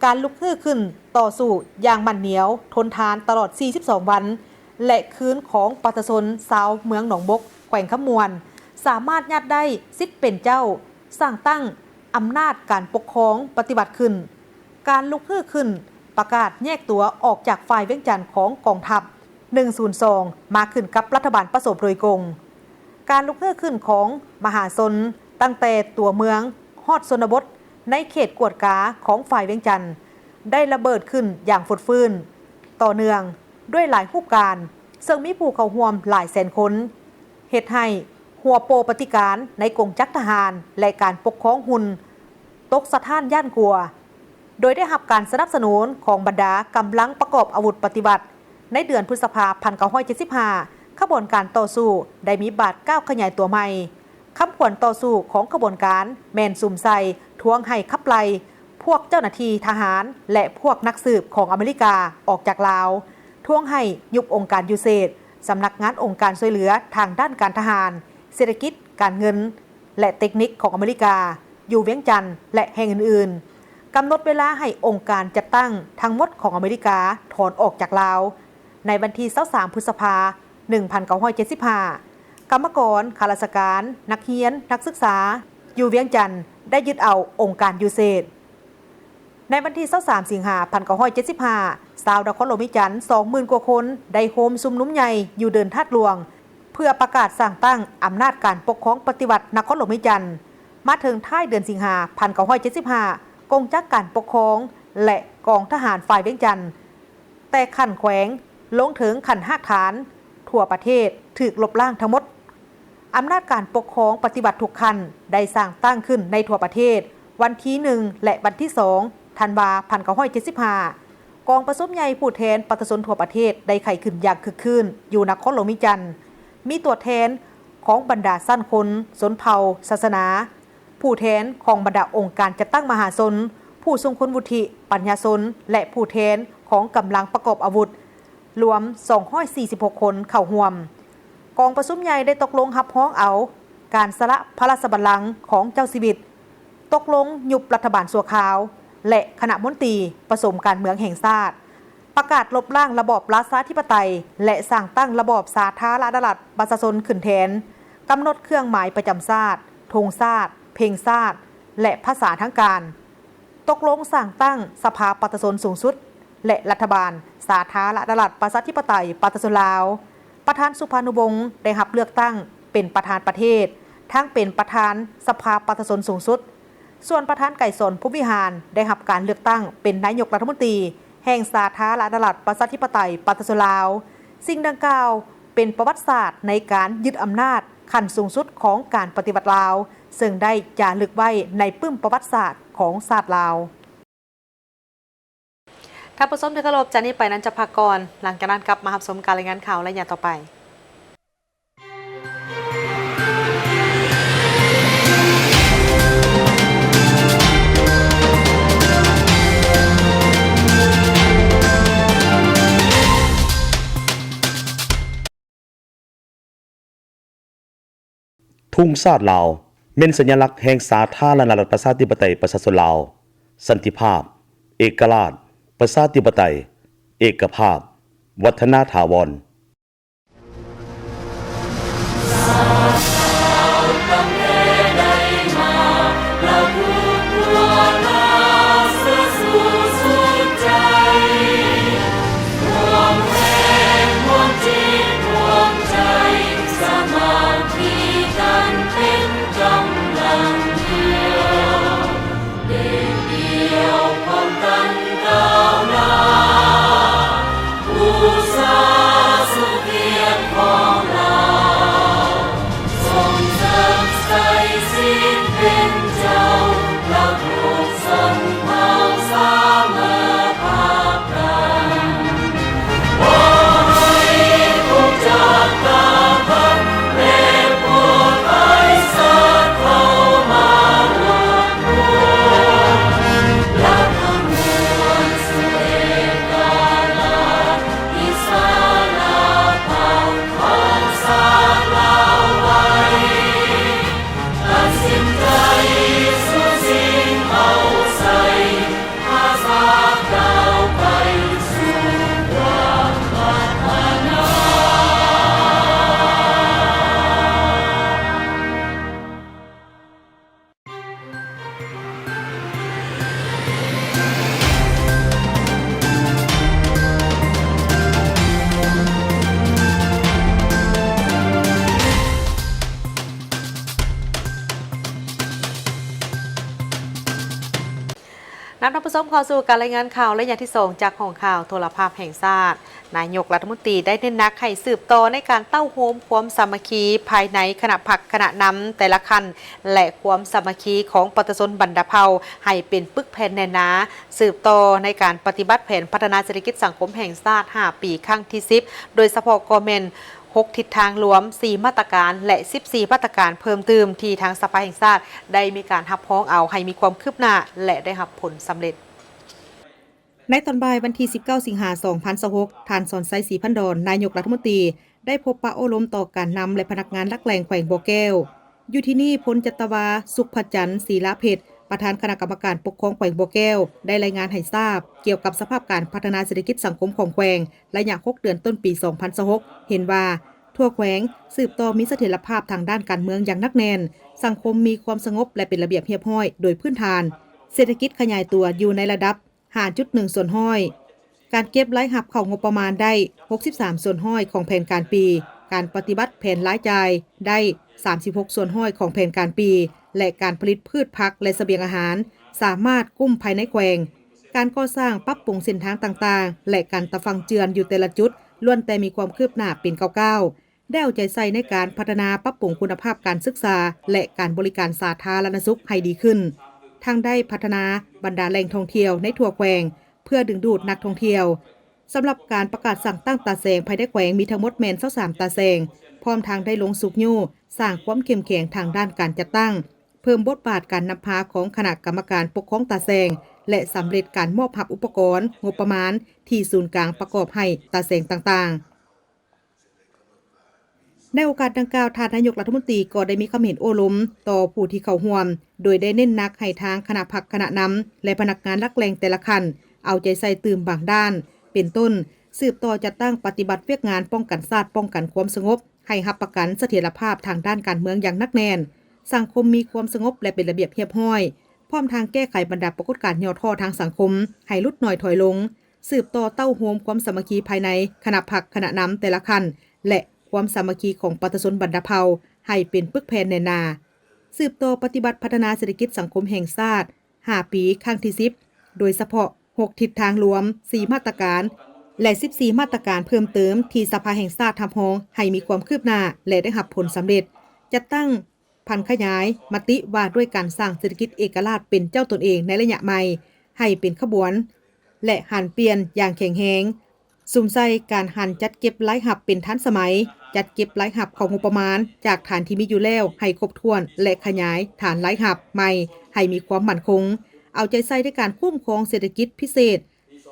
การลุกขึ้นต่อสู้อย่างมันเหนียวทนทานตลอด 42 วันและคืนของประชาชนชาวเมืองหนองบกแขวงขมวนสามารถยัดได้สิทธิ์เป็นเจ้าสร้างตั้งอำนาจการปกครองปฏิบัติขึ้นการลุกขึ้นประกาศแยกตัวออกจากฝ่ายเวียงจันทร์ของกองทัพ102มาขึ้นกับรัฐบาลประสบโดยกงการลุกขึ้นของมหาชนตั้งแต่ตัวเมืองฮอดชนบทในเขตกวดกาของฝ่ายเวียงจันทร์ได้ระเบิดขึ้นอย่างฝุดฟื้นต่อเนื่องด้วยหลายรูปการซึ่งมีผู้เข้าร่วมหลายแสนคนเหตุให้หัวโปปฏิการในกองจักรทหารและการปกครองหุ่นตกสะท้านย่านกลัวโดยได้รับการสนับสนุนของบรรดากำลังประกอบอาวุธปฏิบัติในเดือนพฤษภาคม 1975ขบวนการต่อสู้ได้มีบาดก้าวขยายตัวใหม่คำขวัญต่อสู้ของขบวนการแมนซุ่มใส่ทวงให้ขับไล่พวกเจ้าหน้าที่ทหารและพวกนักสืบของอเมริกาออกจากลาวทวงให้ยุบองค์การยูเซตสำนักงานองค์การช่วยเหลือทางด้านการทหารเศรษฐกิจการเงินและเทคนิคของอเมริกาอยู่เวียงจันทร์และแห่งอื่นๆกำหนดเวลาให้องค์การจัดตั้งทั้งหมดของอเมริกาถอนออกจากลาวในวันที่23พฤษภาคม 1975กรรมกรข้าราชการนักเรียนนักศึกษาอยู่เวียงจันทร์ได้ยึดเอาองค์การยูเซตในวันที่23สิงหาคม 1975ชาวนครหลวงวิจันทร์ 20,000 กว่าคนได้โฮมซุ่มนุ้มใหญ่อยู่เดินทัดหลวงเพื่อประกาศสร้างตั้งอำนาจการปกครองปฏิวัตินครหลวงวิจันทร์มาถึงท้ายเดือนสิงหาคม 1975กองจักการปกครองและกองทหารฝ่ายเวียงจันทร์แต่ขันแขวงลงถึงขันหากฐานทั่วประเทศถูกลบล้างทั้งหมดอำนาจการปกครองปฏิบัติทุกขั้นได้สร้างตั้งขึ้นในทั่วประเทศวันที่1และวันที่2ธันวาคม 1975กองประชุมใหญ่ผู้แทนประชาชนทั่วประเทศได้ไขขึ้นอย่างคึกคืนอยู่นครหลวงวิจันทร์มีตัวแทนของบรรดาสั้นคนชนเผ่าศาสนาผู้แทนของบรรดาองค์การจัดตั้งมหาชนผู้ทรงคุณวุฒิปัญญาชนและผู้แทนของกำลังประกอบอาวุธรวม246คนเข้าร่วมกองประชุมใหญ่ได้ตกลงรับร้องเอาการสละพระราชบัลลังก์ของเจ้าชีวิตตกลงยุบรัฐบาลชั่วคราวและคณะมนตรีผสมการเมืองแห่งชาติประกาศลบล้างระบอบราชาธิปไตยและสร้างตั้งระบอบสาธารณรัฐประชาชนขึ้นแทนกำหนดเครื่องหมายประจำชาติธงชาติเพลงชาติและภาษาทางการตกลงสร้างตั้งสภาประชาชนสูงสุดและรัฐบาลสาธารณรัฐประชาธิปไตยประชาชนลาวประธานสุภานุวงศ์ได้รับเลือกตั้งเป็นประธานประเทศทั้งเป็นประธานสภาประชาชนสูงสุดส่วนประธานไก่สนผู้วิหารได้รับการเลือกตั้งเป็นนายกรัฐมนตรีแห่งสาธารณรัฐประชาธิปไตยประชาชนลาวสิ่งดังกล่าวเป็นประวัติศาสตร์ในการยึดอำนาจขั้นสูงสุดของการปฏิบัติลาวซึ่งได้จารึกไว้ในปึ้มประวัติศาสตร์ของชาติลาวท่านผู้ชมที่เคารพจากนี้ไปนั้นจะพักก่อนหลังจากนั้นกลับมารับชมการรายงานข่าวและอย่างต่อไปทุ่งชาติลาวเป็นสัญลักษณ์แห่งสาธารณรัฐประชาธิปไตยประชาชนลาวสันติภาพเอกราชประชาธิปไตยเอกภาพวัฒนถาวรอุตสาห นักท่านผู้ชมเข้าสู่การรายงานข่าวและอย่างที่2จากห้องข่าวโทรภาพแห่งชาตินายกรัฐมนตรีได้เน้นหนักให้สืบต่อในการเต้าโฮมความสามัคคีภายในคณะผักคณะนำแต่ละคันและความสามัคคีของประชาชนบรรดาเผ่าให้เป็นปึกแผ่นแน่นหนาสืบต่อในการปฏิบัติแผนพัฒนาเศรษฐกิจสังคมแห่งชาติ5 ปีครั้งที่10โดยเฉพาะกเมน6 ทิศทางรวม 4 มาตรการและ 14 มาตรการเพิ่มเติมที่ทางสภาแห่งชาติได้มีการรับพ้องเอาให้มีความคืบหน้าและได้รับผลสำเร็จในตอนบ่ายวันที่ 19 สิงหาคม 2026ท่านสอนไซศรีพันดรนายกรัฐมนตรีได้พบปะโอลมต่อการนำและพนักงานลักแหล่งแขวงบ่อแก้วอยู่ที่นี่พลจัตวาสุขพจันทร์ศรีละเพชรประธานคณะกรรมการปกครองแขวงบ่อแก้วได้รายงานให้ทราบเกี่ยวกับสภาพการพัฒนาเศรษฐกิจสังคมของแขวงระยะ6 เดือนต้นปี 2026เห็นว่าทั่วแขวงสืบต่อมีเสถียรภาพทางด้านการเมืองอย่างนักแน่นสังคมมีความสงบและเป็นระเบียบเรียบร้อยโดยพื้นฐานเศรษฐกิจขยายตัวอยู่ในระดับ 5.1 ส่วนห้อยการเก็บรายรับเข้างบประมาณได้ 63 ส่วนห้อยของแผนการปีการปฏิบัติแผนรายจ่ายได้ 36 ส่วนห้อยของแผนการปีและการผลิตพืชผักและเสบียงอาหารสามารถกุ้มภายในแขวงการก่อสร้างปรับปรุงเส้นทางต่างๆและการตะฟังเจือนอยู่แต่ละจุดล้วนแต่มีความคืบหน้าเป็นก้าวๆได้เอาใจใส่ในการพัฒนาปรับปรุงคุณภาพการศึกษาและการบริการสาธารณสุขให้ดีขึ้นทางได้พัฒนาบรรดาแหล่งท่องเที่ยวในทั่วแขวงเพื่อดึงดูดนักท่องเที่ยวสำหรับการประกาศสั่งตั้งตาแสงภายในแขวงมีทั้งหมดแม่น23ตาแสงพร้อมทางได้ลงสุกยู่สร้างความเข้มแข็งทางด้านการจัดตั้งเพิ่มบทบาทการนำพาของคณะกรรมการปกครองตาแสงและสำเร็จการมอบหับอุปกรณ์งบประมาณที่ศูนย์กลางประกอบให้ตาแสงต่างๆในโอกาสดังกล่าวท่านนายกรัฐมนตรีก็ได้มีความเห็นโอ้ล้มต่อผู้ที่เข้าร่วมโดยได้เน้นหนักให้ทางคณะผักคณะนำและพนักงานลักแหล่งแต่ละคันเอาใจใส่ตื่มบางด้านเป็นต้นสืบต่อจัดตั้งปฏิบัติเวียกงานป้องกันชาติป้องกันความสงบให้รับประกันเสถียรภาพทางด้านการเมืองอย่างนักแน่นสังคมมีความสงบและเป็นระเบียบเรียบร้อยพร้อมทางแก้ไขบรรดาปรากฏการณ์ย่อท้อทางสังคมให้ลดน้อยถอยลงสืบต่อเต้าโฮมความสามัคคีภายในคณะผักคณะนำแต่ละคันและความสามัคคีของประชาชนบรรดาเผ่าให้เป็นปึกแผ่นแน่นาสืบต่อปฏิบัติพัฒนาเศรษฐกิจสังคมแห่งชาติ5 ปีครั้งที่10โดยเฉพาะ6 ทิศทางรวม 4 มาตรการและ 14 มาตรการเพิ่มเติมที่สภาแห่งชาติทำห้องให้มีความคืบหน้าและได้รับผลสำเร็จจัดตั้งพันขยายมติว่าด้วยการสร้างเศรษฐกิจเอกราชเป็นเจ้าตนเองในระยะใหม่ให้เป็นขบวนและหันเปลี่ยนอย่างแข็งแรงสุ่มใส่การหันจัดเก็บรายรับเป็นทันสมัยจัดเก็บรายรับของงบประมาณจากฐานที่มีอยู่แล้วให้ครบถ้วนและขยายฐานรายรับใหม่ให้มีความมั่นคงเอาใจใส่ในการคุ้มครองเศรษฐกิจพิเศษ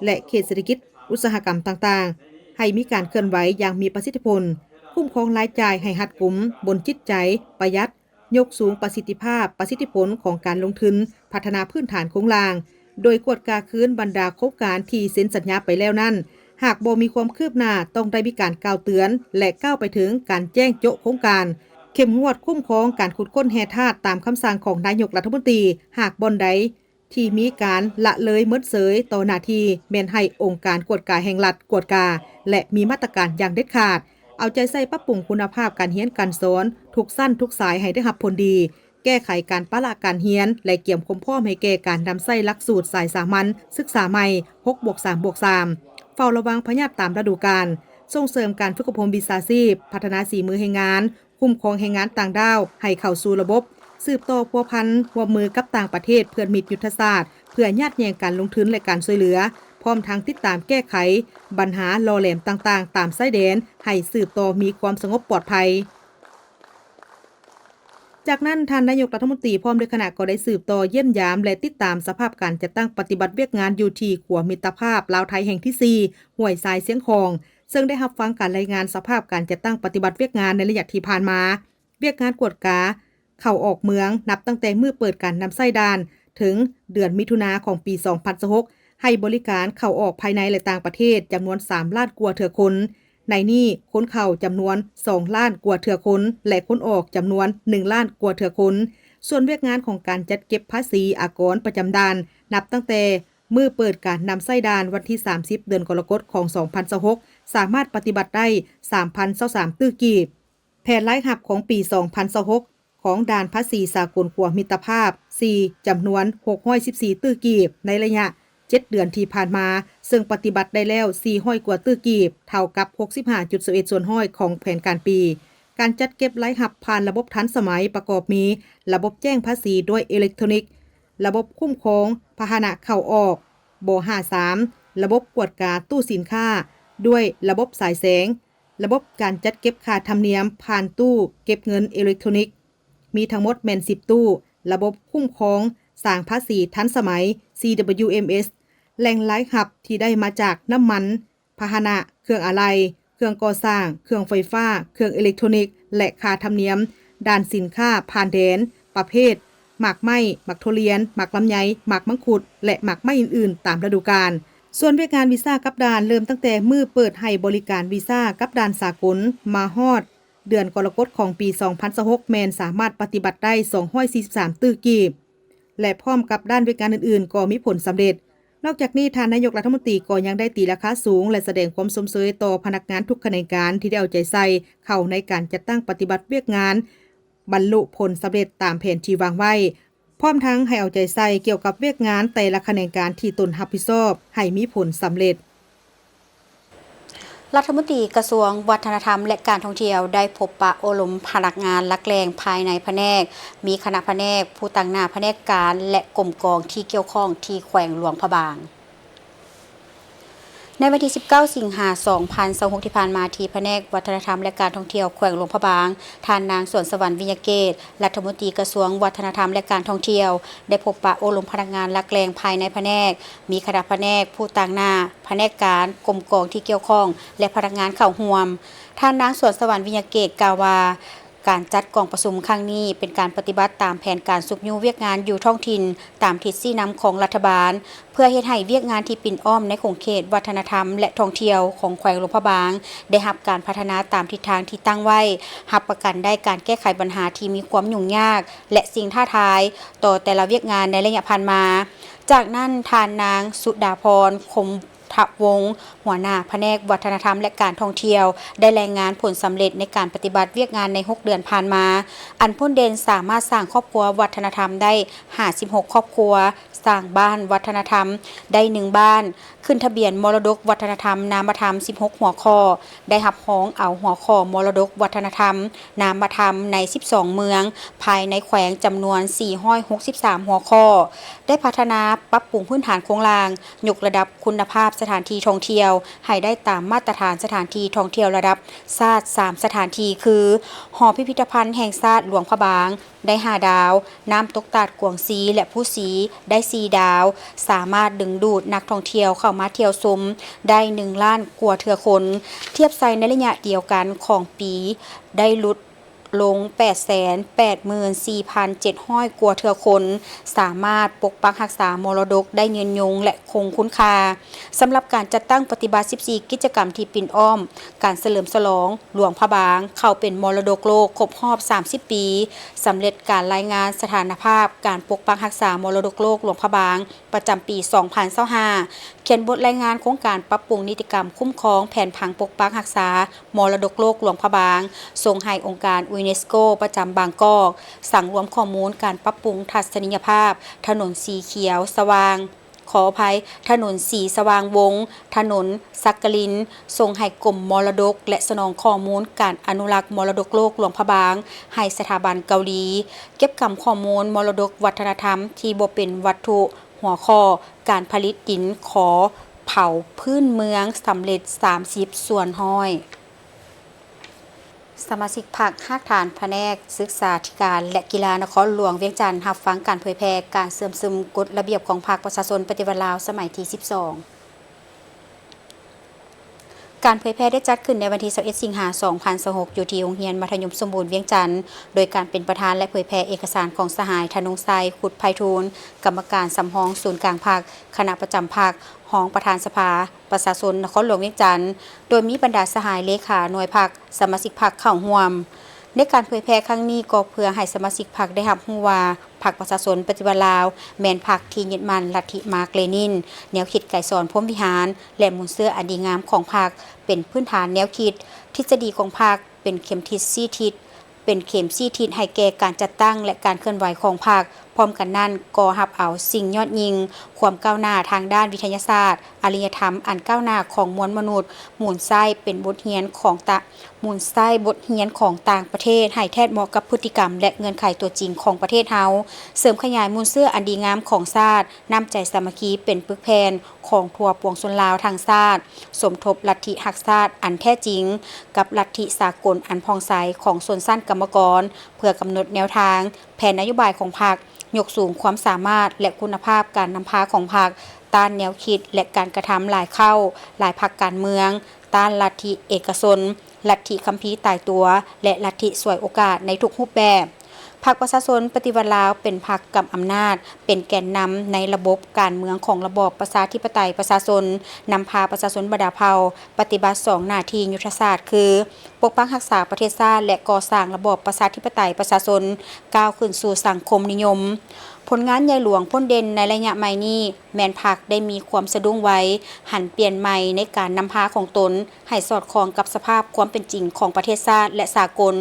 และเขตเศรษฐกิจอุตสาหกรรมต่างๆให้มีการเคลื่อนไหวอย่างมีประสิทธิผลคุ้มครองรายจ่ายให้รัดกุมบนจิตใจประหยัดยกสูงประสิทธิภาพประสิทธิผลของการลงทุนพัฒนาพื้นฐานโครงสร้างโดยกวดกาคืนบรรดาโครงการที่เซ็นสัญญาไปแล้วนั้นหากบ่มีความคืบหน้าต้องได้มีการกล่าวเตือนและก้าวไปถึงการแจ้งโจะโครงการเข้มงวดคุ้มครองการขุดค้นแร่ธาตุตามคำสั่งของนายกรัฐมนตรีหากบ่อนใดที่มีการละเลยเมิดเสยต่อหน้าที่แม่นให้องค์การกวดกาแห่งรัฐกวดกาและมีมาตรการอย่างเด็ดขาดเอาใจใส่ปรับปรุงคุณภาพการเรียนการสอนทุกสั้นทุกสายให้ได้รับผลดีแก้ไขการปะละการเรียนและเกี่ยมความพร้อมให้แก่การนำใช้หลักสูตรสายสามัญศึกษาใหม่ 6+3+3 เฝ้าระวังพยาธิตามฤดูกาลส่งเสริมการฝึกอบรมวิชาชีพพัฒนาฝีมือแรงงานคุ้มครองแรงงานต่างด้าวให้เข้าสู่ระบบสืบต่อพัวพันร่วมมือกับต่างประเทศเพื่อมิตรยุทธศาสตร์เพื่อญาติแยงการลงทุนและการช่วยเหลือพร้อมทางติดตามแก้ไขปัญหาล่อแหลมต่างๆตามชายแดนให้สืบต่อมีความสงบปลอดภัยจากนั้นท่านนายกรัฐมนตรีพร้อมด้วยคณะก็ได้สืบต่อเยี่ยมยามและติดตามสภาพการจัดตั้งปฏิบัติเวียกงานอยู่ที่ขัวมิตรภาพลาวไทยแห่งที่4ห้วยทรายเสียงคองซึ่งได้รับฟังการรายงานสภาพการจัดตั้งปฏิบัติเวียกงานในระยะที่ผ่านมาเวียกงานกวดกาเข้าออกเมืองนับตั้งแต่เมื่อเปิดการนำไส้ดานถึงเดือนมิถุนายนของปี 2026ให้บริการเข้าออกภายในและต่างประเทศจำนวน3 ล้านกว่าเถื่อคนในนี้ค้นเข้าจำนวน2 ล้านกว่าเถื่อคนและค้นออกจำนวน1 ล้านกว่าเถื่อคนส่วนเวียกงานของการจัดเก็บภาษีอากรประจำด่านนับตั้งแต่เมื่อเปิดการนำไส้ดานวันที่30 เดือนกรกฎาคมของ 2026สามารถปฏิบัติได้ 3,023 ตื้อกีบแผนรายรับของปี 2026ข ของด่านภาษีสากลขัวมิตรภาพ 4 จำนวน614ตื้อกีบในระยะ 7 เดือนที่ผ่านมาซึ่งปฏิบัติได้แล้ว400กว่าตื้อกีบเท่ากับ 65.21 ส่วนห้อยของแผนการปีการจัดเก็บรายหับผ่านระบบทันสมัยประกอบมีระบบแจ้งภาษีด้วยอิเล็กทรอนิกส์ระบบคุ้มครองพาหนะเข้าออกโบ53ระบบกวดกาตู้สินค้าด้วยระบบสายแสงระบบการจัดเก็บค่าธรรมเนียมผ่านตู้เก็บเงินอิเล็กทรอนิกส์มีทั้งหมดแม่น10ตู้ระบบคุ้มครองสร้างภาษีทันสมัย CWMS แหล่งรายหับที่ได้มาจากน้ำมันพาหนะเครื่องอะไหล่เครื่องก่อสร้างเครื่องไฟฟ้าเครื่องอิเล็กทรอนิกส์และค่าธรรมเนียมด้านสินค้าผ่านแดนประเภทหมากไม้หมากทุเรียนหมากลำไยหมากมังคุดและหมากไม้อื่นๆตามฤดูกาลส่วนเวียกงานวีซ่ากับด่านเริ่มตั้งแต่มื้อเปิดให้บริการวีซ่ากับด่านสากลมาฮอดเดือนกรกฎาคมของปี 2026 แม่นสามารถปฏิบัติได้243ตื้อกีบและพร้อมกับด้านเวียกงานอื่นๆก็มีผลสำเร็จนอกจากนี้ท่านนายกรัฐมนตรีก็ยังได้ตีราคาสูงและแสดงความสมเสยต่อพนักงานทุกแขนงการที่ได้เอาใจใส่เข้าในการจัดตั้งปฏิบัติเวียกงานบรรลุผลสำเร็จตามแผนที่วางไว้พร้อมทั้งให้เอาใจใส่เกี่ยวกับเวียกงานแต่ละแขนงการที่ตนรับผิดชอบให้มีผลสำเร็จรัฐมนตรีกระทรวงวัฒนธรรมและการท่องเที่ยวได้พบปะอบรมพนักงานหลักแหล่งภายในแผนกมีคณะแผนกผู้ตั้งหน้าแผนกการและกรมกองที่เกี่ยวข้องที่แขวงหลวงพระบางในวันที่ 19 สิงหาคม 2026 ที่ผ่านมาที่แผนกวัฒนธรรมและการท่องเที่ยวแขวงหลวงพระบางท่านนางสวนสวรรค์วิญญาเกตรัฐมนตรีกระทรวงวัฒนธรรมและการท่องเที่ยวได้พบปะอบรมพนักงานหลักแหล่งภายในแผนกมีคณะแผนกผู้ตั้งหน้าแผนกการกรมกองที่เกี่ยวข้องและพนักงานเข้าร่วมท่านนางสวนสวรรค์วิญญาเกตกล่าวว่าการจัดกองประชุมครั้งนี้เป็นการปฏิบัติตามแผนการสุขยู่เวียกงานอยู่ท้องถิ่นตามทิศชี้นำของรัฐบาลเพื่อเฮ็ดให้เวียกงานที่ปิ่นอ้อมในขงเขตวัฒนธรรมและท่องเที่ยวของแขวงหลวงพระบางได้รับการพัฒนาตามทิศทางที่ตั้งไว้รับประกันได้การแก้ไขปัญหาที่มีความยุ่งยากและสิ่งท้าทายต่อแต่ละเวียกงานในระยะผ่านมาจากนั้นท่านนางสุดาพรคมทวงศ์หัวหน้าแผนกวัฒนธรรมและการท่องเที่ยวได้รายงานผลสำเร็จในการปฏิบัติเวียกงานใน6เดือนผ่านมาอันพ้นเด่นสามารถสร้างครอบครัววัฒนธรรมได้56ครอบครัวสร้างบ้านวัฒนธรรมได้1บ้านขึ้นทะเบียนมรดกวัฒนธรรมนามธรรม16หัวข้อได้รับร้องเอาหัวข้อมรดกวัฒนธรรมนามธรรมใน12เมืองภายในแขวงจำนวน463หัวข้อได้พัฒนาปรับปรุงพื้นฐานโครงสร้างยกระดับคุณภาพสถานที่ท่องเที่ยวให้ได้ตามมาตรฐานสถานที่ท่องเที่ยวระดับชาติ3สถานที่คือหอพิพิธภัณฑ์แห่งชาติหลวงพระบางได้5ดาวน้ำตกตาดกวงซีและผู้สีได้4ดาวสามารถดึงดูดนักท่องเที่ยวเข้ามาเที่ยวชมได้1ล้านกว่าเทื่อคนเทียบใส่ในระยะเดียวกันของปีได้ลดลง 884,700 กว่าเทื่อคนสามารถปกปักรักษามรดกได้ยืนยงและคงคุณค่าสำหรับการจัดตั้งปฏิบัติ14กิจกรรมที่ปิ่นอ้อมการเฉลิมฉลองหลวงพระบางเข้าเป็นมรดกโลกครบรอบ30ปีสำเร็จการรายงานสถานภาพการปกปักรักษามรดกโลกหลวงพระบางประจำปี 2025เขียนบทรายงานโครงการปรับปรุงนิติกรรมคุ้มครองแผนผังปกปักรักษามรดกโลกหลวงพระบางส่งให้องค์การยูเนสโกประจำบางกอกสั่งรวมข้อมูลการปรับปรุงทัศนียภาพถนนสีเขียวสว่างขออภัยถนนสีสว่างวงถนนสักกลินส่งให้กรมมรดกและสนองข้อมูลการอนุรักษ์มรดกโลกหลวงพระบางให้สถาบันเกาหลีเก็บกำข้อมูลมรดกวัฒนธรรมที่บ่เป็นวัตถุหัวข้อการผลิตดินขอเผาพื้นเมืองสำเร็จ30ส่วนห้อยสมาชิกพรรคภาคฐานแผนกศึกษาธิการและกีฬานครหลวงเวียงจันทร์รับฟังการเผยแพร่การเสื่อมซึมกฎระเบียบของพรรคประชาชนปฏิวัติลาวสมัยที่12การเผยแพร่ได้จัดขึ้นในวันที่21สิงหาคม 2026อยู่ที่โรงเรียนมัธยมสมบูรณ์เวียงจันทร์โดยการเป็นประธานและเผยแพร่เอกสารของสหายธนงไซขุดไพฑูรย์กรรมการสำรองศูนย์กลางพรรคคณะประจำพรรคห้องประธานสภาประชาชนนครหลวงเวียงจันทร์โดยมีบรรดาสหายเลขาหน่วยพรรคสมาชิกพรรคเข้าร่วมในการเผยแพร่ครั้งนี้ก็เพื่อให้สมาชิกพรรคได้รับรู้ว่าพรรคประชาชนปฏิวัติลาวแม่นพรรคที่ยึดมั่นลัทธิมาร์กเลนินแนวคิดไก่สอนพรหมวิหารและมูลเสื้ออันดีงามของพรรคเป็นพื้นฐานแนวคิดทฤษฎีของพรรคเป็นเข็มทิศ4ทิศ เป็นเข็มชี้ทิศให้แก่การจัดตั้งและการเคลื่อนไหวของพรรคพร้อมกันนั้นก่อรับเอาสิ่งยอดยิ่งความก้าวหน้าทางด้านวิทยาศาสตร์อารยธรรมอันก้าวหน้าของมวลมนุษย์มูลไส้เป็นบทเรียนของต่างประเทศให้แทศเหมาะกับพฤติกรรมและเงื่อนไขตัวจริงของประเทศเฮาเสริมขยายมูลเสื้ออันดีงามของชาติน้ำใจสามัคคีเป็นปึกแผ่นของทั่วปวงชนลาวทางชาติสมทบลัทธิรักชาติอันแท้จริงกับลัทธิสากลอันพองใสของชนชั้นกรรมกรเพื่อกำหนดแนวทางแผนนโยบายของพรรคยกสูงความสามารถและคุณภาพการนำพาของพรรคต้านแนวคิดและการกระทำหลายพรรคการเมืองต้านลัทธิเอกชนลัทธิคัมภีร์ตายตัวและลัทธิสวยโอกาสในทุกรูปแบบพรรคประชาชนปฏิวัติลาวเป็นพรรคกำอำนาจเป็นแกนนำในระบบการเมืองของระบอบประชาธิปไตยประชาชนนำพาประชาชนบรรดาเผ่าปฏิบัติ2หน้าที่ยุทธศาสตร์คือปกปักรักษาประเทศชาติและก่อสร้างระบอบประชาธิปไตยประชาชนก้าวขึ้นสู่สังคมนิยมผลงานใหญ่หลวงพ้นเด่นในระยะใหม่นี้แมนพรรคได้มีความสะดุ้งไว้หันเปลี่ยนใหม่ในการนำพาของตนให้สอดคล้องกับสภาพความเป็นจริงของประเทศชาติและสากล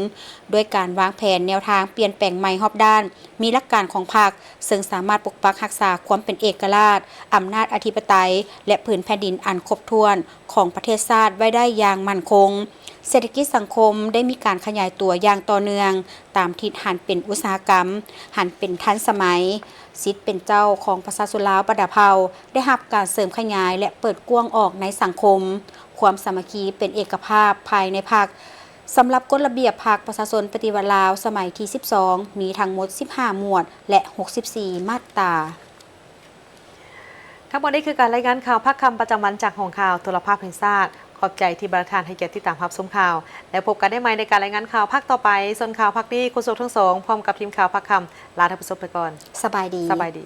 ด้วยการวางแผนแนวทางเปลี่ยนแปลงใหม่รอบด้านมีหลักการของพรรคซึ่งสามารถปกปักรักษาความเป็นเอกราชอำนาจอธิปไตยและผืนแผ่นดินอันครบถ้วนของประเทศชาติไว้ได้อย่างมั่นคงเศรษฐกิจสังคมได้มีการขยายตัวอย่างต่อเนื่องตามทิศหันเป็นอุตสาหกรรมหันเป็นทันสมัยสิทธิ์เป็นเจ้าของประชาชนลาวบรรดาเผ่าได้รับการเสริมขยายและเปิดกว้างออกในสังคมความสามัคคีเป็นเอกภาพภายในพรรคสำหรับกฎระเบียบพรรคประชาชนปฏิวัติลาวสมัยที่12มีทั้งหมด15หมวดและ64มาตราทั้งหมดนี้คือการรายงานข่าวภาคคำประจำวันจากห้องข่าวโทรภาพแห่งชาติขอบใจที่บริการให้เกียรติติดตามรับชมข่าวและพบกันได้ใหม่ในการรายงานข่าวภาคต่อไปส่วนข่าวภาคนี้คุณโซทั้งสองพร้อมกับทีมข่าวภาคคำลาท่านผู้ชมไปก่อนสบายดี